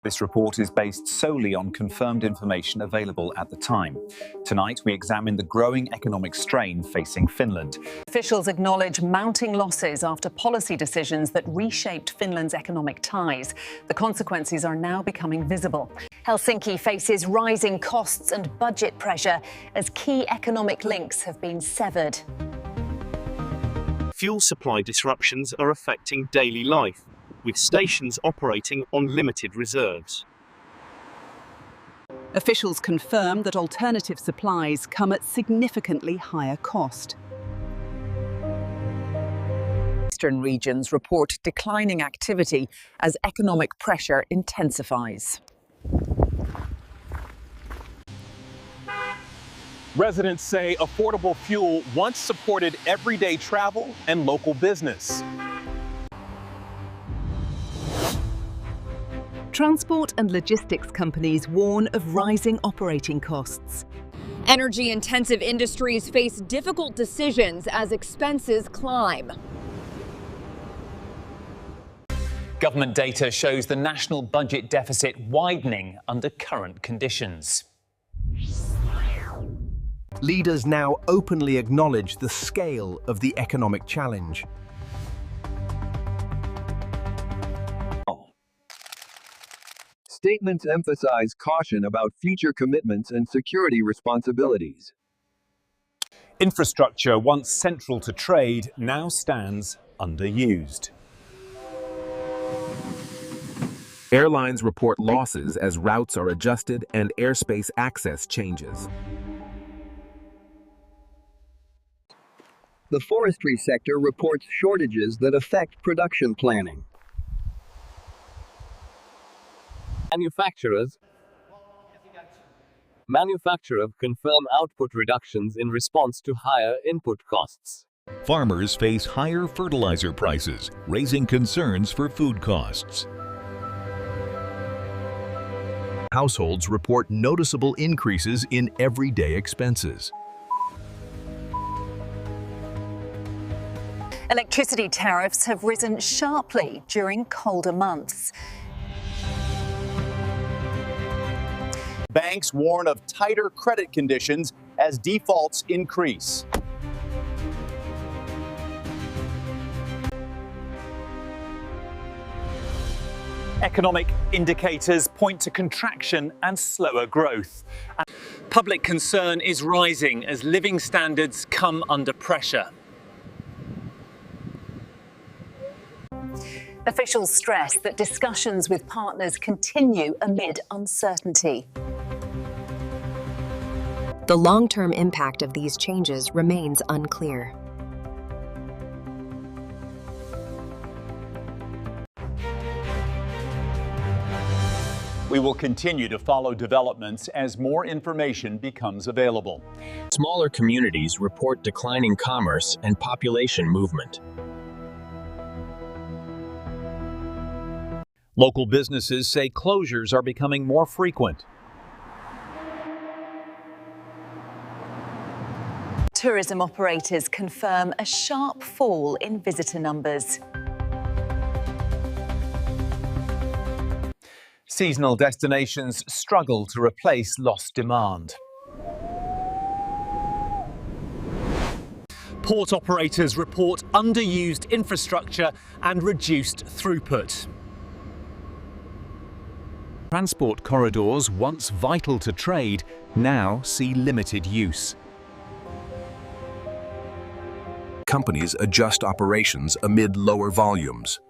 This report is based solely on confirmed information available at the time. Tonight, we examine the growing economic strain facing Finland. Officials acknowledge mounting losses after policy decisions that reshaped Finland's economic ties. The consequences are now becoming visible. Helsinki faces rising costs and budget pressure as key economic links have been severed. Fuel supply disruptions are affecting daily life, with stations operating on limited reserves. Officials confirm that alternative supplies come at significantly higher cost. Eastern regions report declining activity as economic pressure intensifies. Residents say affordable fuel once supported everyday travel and local business. Transport and logistics companies warn of rising operating costs. Energy-intensive industries face difficult decisions as expenses climb. Government data shows the national budget deficit widening under current conditions. Leaders now openly acknowledge the scale of the economic challenge. Statements emphasize caution about future commitments and security responsibilities. Infrastructure, once central to trade, now stands underused. Airlines report losses as routes are adjusted and airspace access changes. The forestry sector reports shortages that affect production planning. Manufacturers confirm output reductions in response to higher input costs. Farmers face higher fertilizer prices, raising concerns for food costs. Households report noticeable increases in everyday expenses. Electricity tariffs have risen sharply during colder months. Banks warn of tighter credit conditions as defaults increase. Economic indicators point to contraction and slower growth. Public concern is rising as living standards come under pressure. Officials stress that discussions with partners continue amid uncertainty. The long-term impact of these changes remains unclear. We will continue to follow developments as more information becomes available. Smaller communities report declining commerce and population movement. Local businesses say closures are becoming more frequent. Tourism operators confirm a sharp fall in visitor numbers. Seasonal destinations struggle to replace lost demand. Port operators report underused infrastructure and reduced throughput. Transport corridors, once vital to trade, now see limited use. Companies adjust operations amid lower volumes.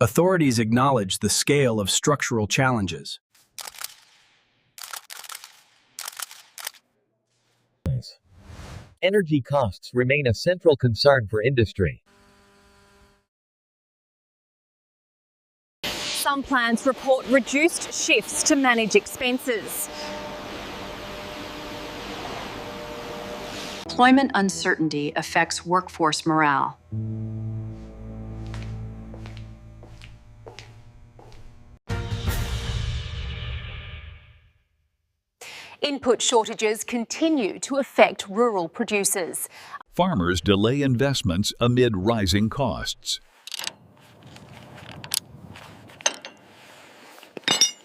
Authorities acknowledge the scale of structural challenges. Energy costs remain a central concern for industry. Some plants report reduced shifts to manage expenses. Employment uncertainty affects workforce morale. Input shortages continue to affect rural producers. Farmers delay investments amid rising costs.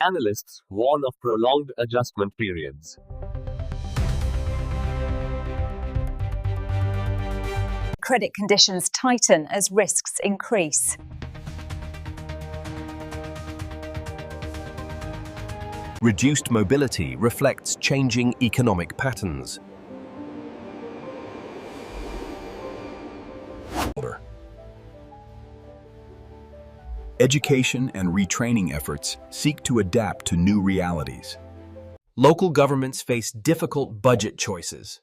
Analysts warn of prolonged adjustment periods. Credit conditions tighten as risks increase. Reduced mobility reflects changing economic patterns. Education and retraining efforts seek to adapt to new realities. Local governments face difficult budget choices.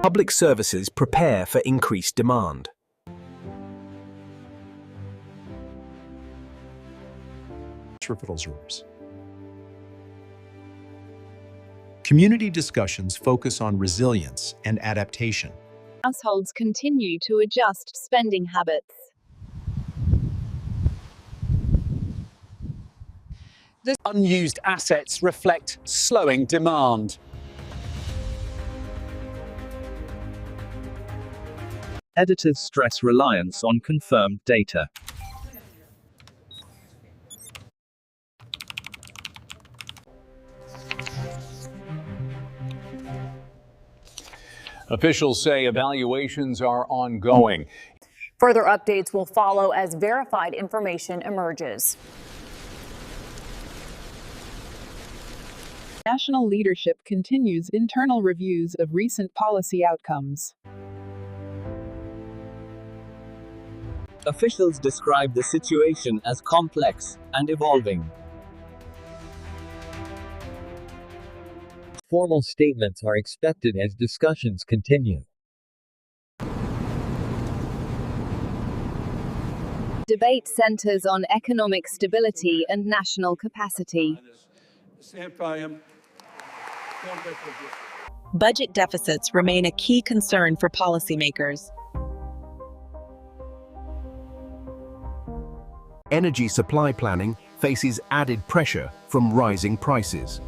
Public services prepare for increased demand. Hospitals rooms. Community discussions focus on resilience and adaptation. Households continue to adjust spending habits. The unused assets reflect slowing demand. Editors stress reliance on confirmed data. Officials say evaluations are ongoing. Further updates will follow as verified information emerges. National leadership continues internal reviews of recent policy outcomes. Officials describe the situation as complex and evolving. Formal statements are expected as discussions continue. Debate centers on economic stability and national capacity. Budget deficits remain a key concern for policymakers. Energy supply planning faces added pressure from rising prices.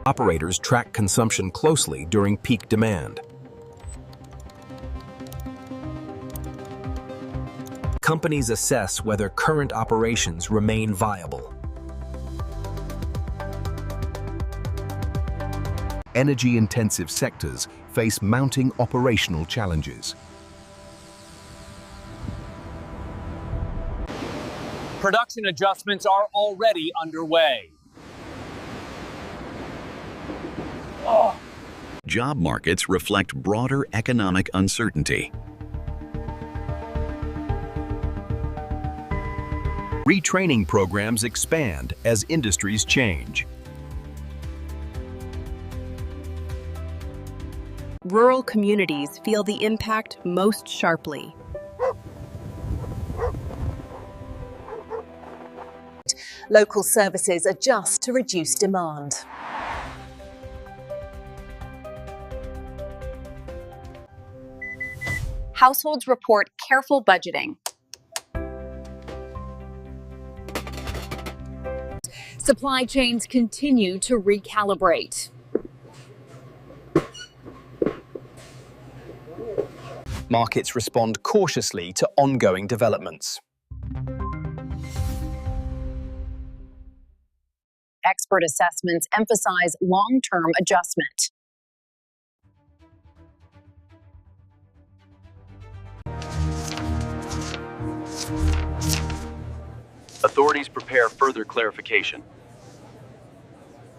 Operators track consumption closely during peak demand. Companies assess whether current operations remain viable. Energy-intensive sectors face mounting operational challenges. Production adjustments are already underway. Job markets reflect broader economic uncertainty. Retraining programs expand as industries change. Rural communities feel the impact most sharply. Local services adjust to reduce demand. Households report careful budgeting. Supply chains continue to recalibrate. Markets respond cautiously to ongoing developments. Expert assessments emphasize long-term adjustment. Authorities prepare further clarification.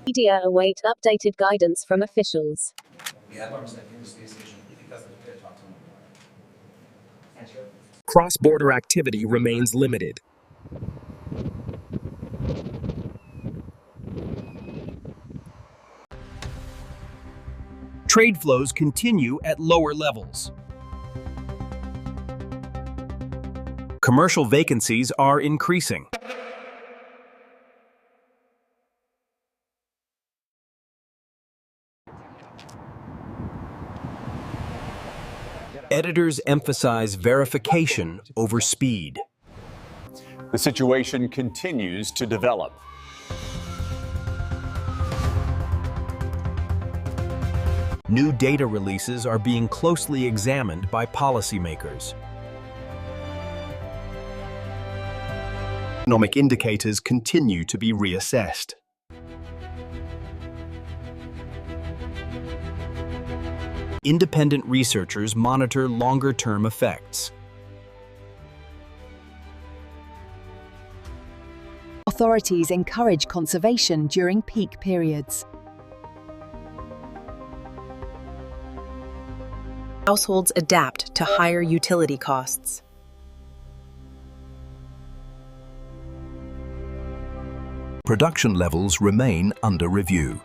Media await updated guidance from officials. Cross-border activity remains limited. Trade flows continue at lower levels. Commercial vacancies are increasing. Editors emphasize verification over speed. The situation continues to develop. New data releases are being closely examined by policymakers. Economic indicators continue to be reassessed. Independent researchers monitor longer-term effects. Authorities encourage conservation during peak periods. Households adapt to higher utility costs. Production levels remain under review.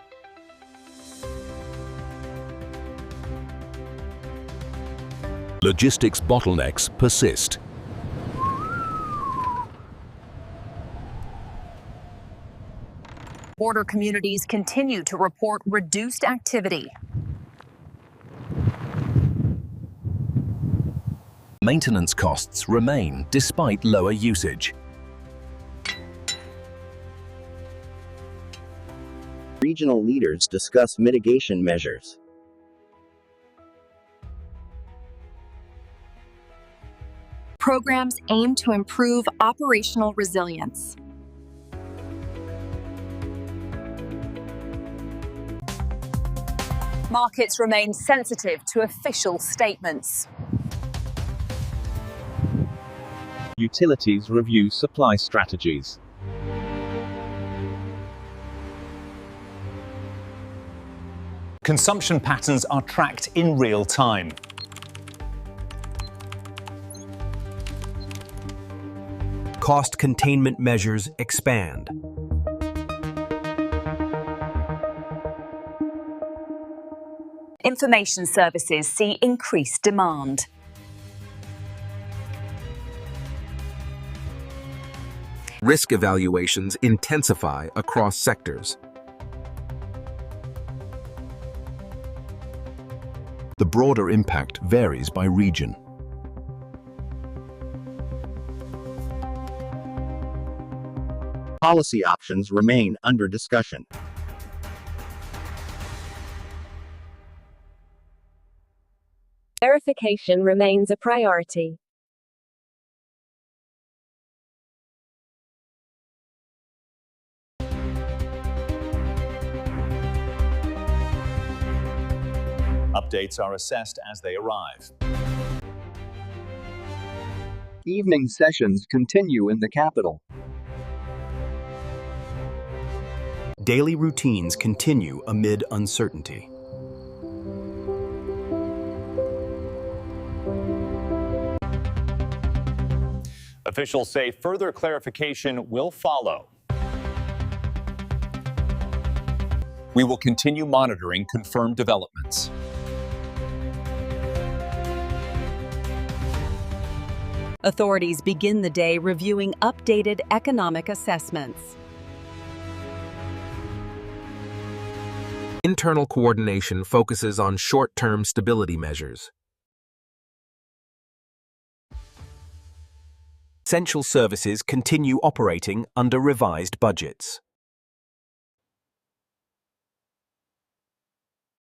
Logistics bottlenecks persist. Border communities continue to report reduced activity. Maintenance costs remain despite lower usage. Regional leaders discuss mitigation measures. Programs aim to improve operational resilience. Markets remain sensitive to official statements. Utilities review supply strategies. Consumption patterns are tracked in real time. Cost containment measures expand. Information services see increased demand. Risk evaluations intensify across sectors. The broader impact varies by region. Policy options remain under discussion. Verification remains a priority. Updates are assessed as they arrive. Evening sessions continue in the capital. Daily routines continue amid uncertainty. Officials say further clarification will follow. We will continue monitoring confirmed developments. Authorities begin the day reviewing updated economic assessments. Internal coordination focuses on short-term stability measures. Essential services continue operating under revised budgets.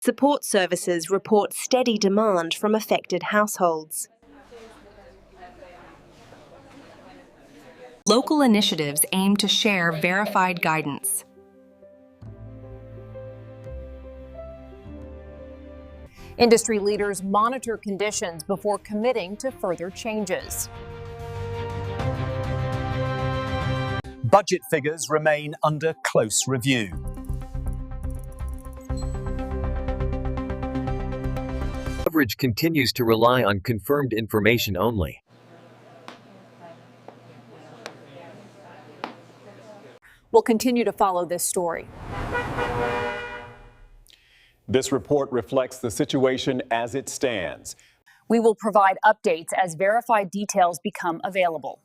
Support services report steady demand from affected households. Local initiatives aim to share verified guidance. Industry leaders monitor conditions before committing to further changes. Budget figures remain under close review. Coverage continues to rely on confirmed information only. We'll continue to follow this story. This report reflects the situation as it stands. We will provide updates as verified details become available.